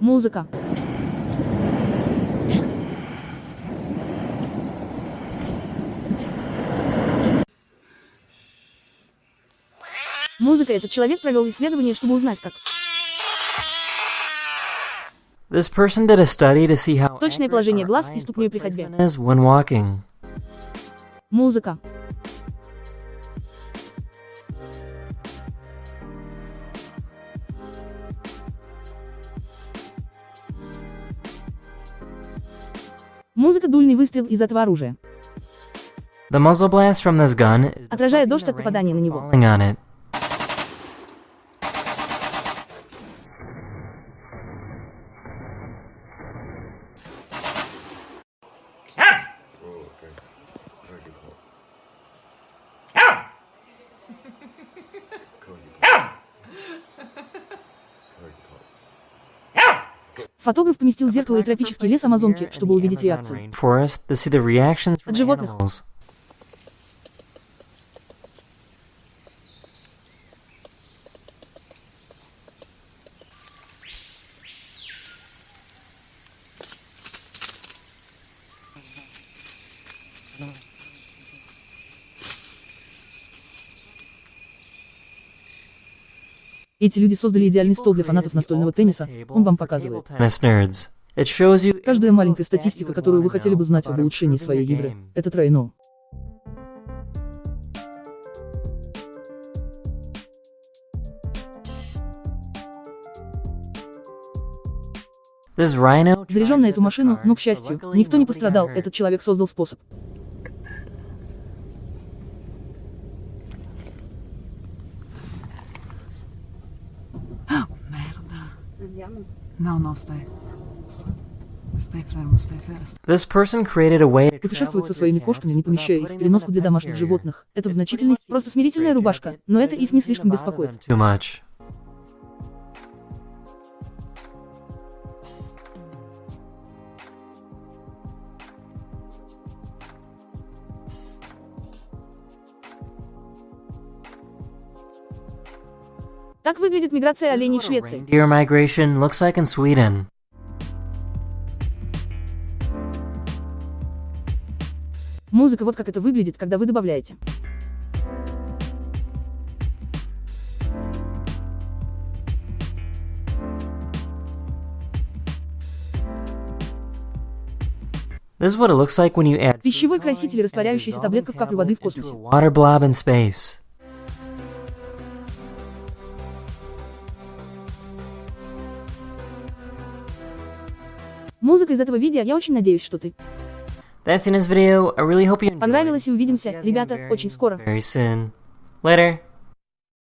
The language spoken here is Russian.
Музыка. Музыка. Этот человек провел исследование, чтобы узнать, как. This person did a study to see how Точное положение глаз и ступней при ходьбе. is when walking. Музыка. Музыка. Дульный выстрел из этого оружия. The muzzle blast from this gun is Отражает дождь от попадания на него. falling on it. Фотограф поместил зеркало и тропический лес Амазонки, чтобы увидеть реакцию. Rainforest to see the reactions from От животных. animals. Эти люди создали идеальный стол для фанатов настольного тенниса. Он вам показывает. Tennis nerds. It shows you Каждая маленькая статистика, которую вы хотели бы знать об улучшении своей игры. Это тройно. This rhino Заряжен на эту машину, но, к счастью, никто не пострадал. Этот человек создал способ. Não, não, stay. Stay firm, stay first. This person created a way to Путешествовать со своими кошками, не помещая их в переноску для домашних животных. Это в значительной степени просто смирительная рубашка, но это их не слишком беспокоит. too much. Так выглядит миграция оленей в Швеции. Reindeer migration looks like in Sweden. Музыка. Вот как это выглядит, когда вы добавляете. This is what it looks like when you add Пищевой краситель, растворяющаяся таблетка в капле воды в to a космосе. water blob in space. Музыка из этого видео. Я очень надеюсь, что ты That's in this video. I really hope you enjoyed. понравилось, и увидимся, ребята, очень скоро. Very soon. Later.